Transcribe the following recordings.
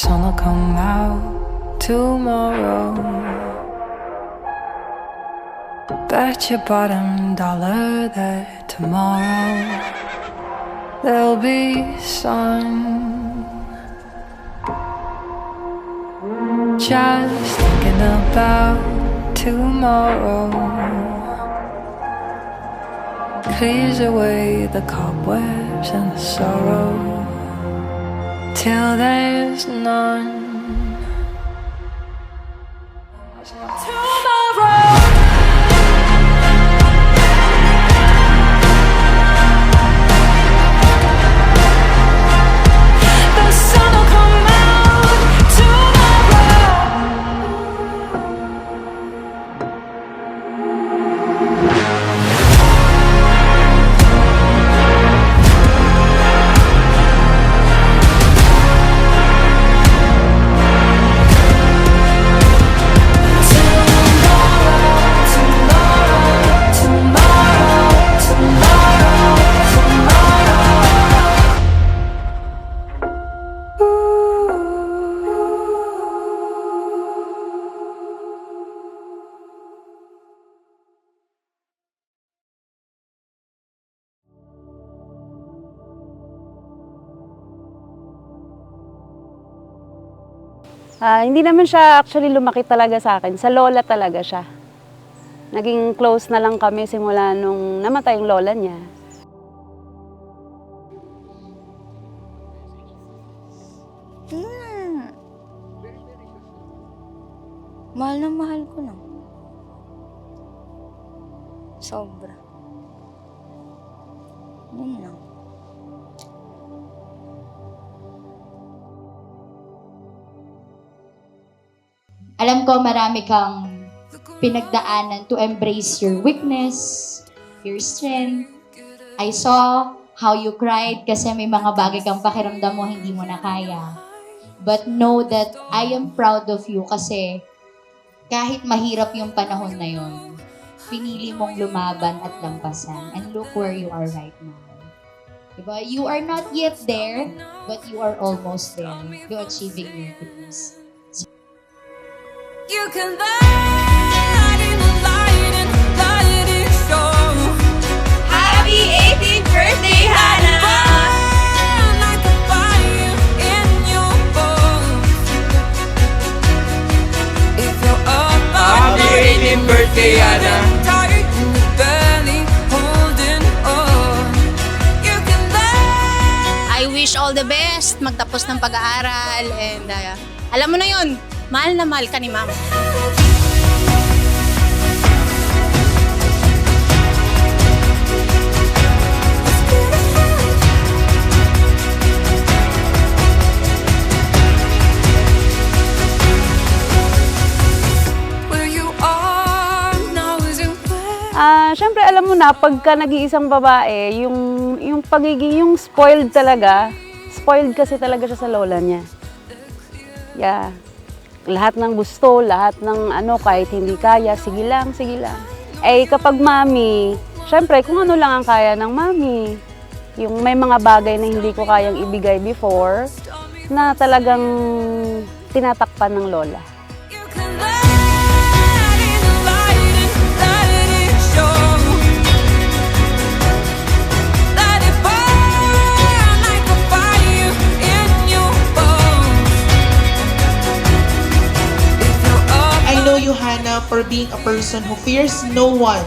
sun will come out tomorrow. Bet your bottom dollar that tomorrow there'll be sun. Just thinking about tomorrow clears away the cobwebs and the sorrow till there's none. Tomorrow. The sun will come out tomorrow. Hindi naman siya actually lumaki talaga sa akin. Sa lola talaga siya. Naging close na lang kami simula nung namatay yung lola niya. Mahal na mahal ko na. Sobra. Yun lang. Alam ko marami kang pinagdaanan to embrace your weakness, your strength. I saw how you cried kasi may mga bagay kang pakiramdam mo hindi mo na kaya. But know that I am proud of you kasi kahit mahirap yung panahon na yun, pinili mong lumaban at lampasan. And look where you are right now. Diba? You are not yet there, but you are almost there. You're achieving your dreams. You can light it, light it show. Happy 18th birthday, Hannah! Burn like a fire in your bones. If you're up all Happy night, 18th birthday, Hannah! tired in your belly, holding on. You can light. I wish all the best, magtapos ng pag-aaral, and alam mo na yun, mahal na mahal ka ni Mama. Where you are now is in Siyempre alam mo na, pagka nag-iisang babae, yung pagiging, yung spoiled talaga, spoiled kasi talaga siya sa lola niya. Yeah. Lahat ng gusto, lahat ng kahit hindi kaya, sige lang, sige lang. Eh kapag mami, syempre kung ano lang ang kaya ng mami, yung may mga bagay na hindi ko kayang ibigay before, na talagang tinatakpan ng lola. You can light it show. Let it burn like a fire in your bones. If you're up I know you, Hannah, for being a person who fears no one,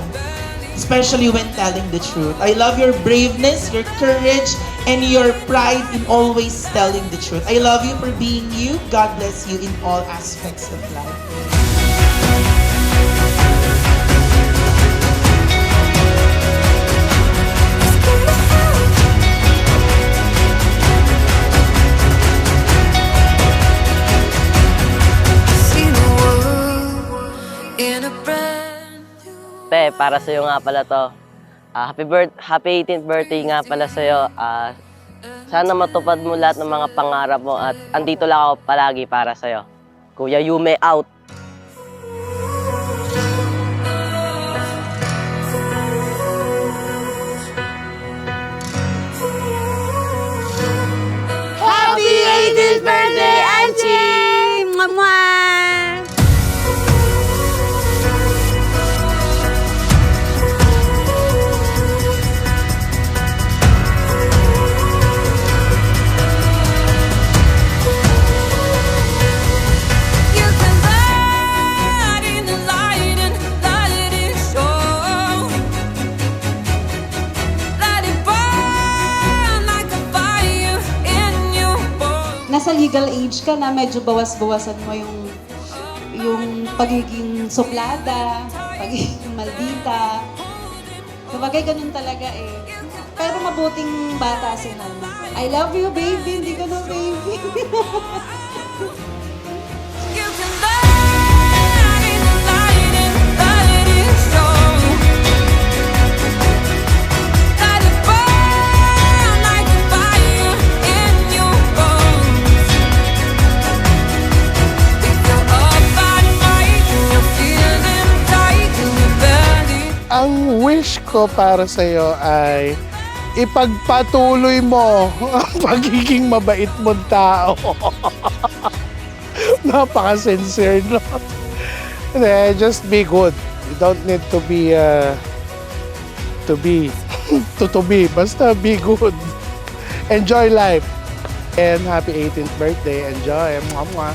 especially when telling the truth. I love your braveness, your courage, and your pride in always telling the truth. I love you for being you. God bless you in all aspects of life. see the world in a brand new. Te, para sa'yo nga pala to. Happy 18th birthday nga pala sa'yo. Sana matupad mo lahat ng mga pangarap mo at andito lang ako palagi para sa'yo. Kuya Yume out! Happy 18th birthday, Auntie! legal age ka na, medyo bawas-bawasan mo yung pagiging suplada, pagiging maldita. Sabagay, ganun talaga eh. Pero mabuting bata si Hana. I love you, baby. Hindi ko na baby. You can let it show. Let it burn like a fire in your bones. If you're up at night and you're feeling tight in your belly. Ang wish ko para sa'yo ay ipagpatuloy mo ang pagiging mabait mong tao. Napaka-sincere, no? Hindi, just be good. You don't need to be, basta be good. Enjoy life. And happy 18th birthday. Enjoy. Mwah, mwah.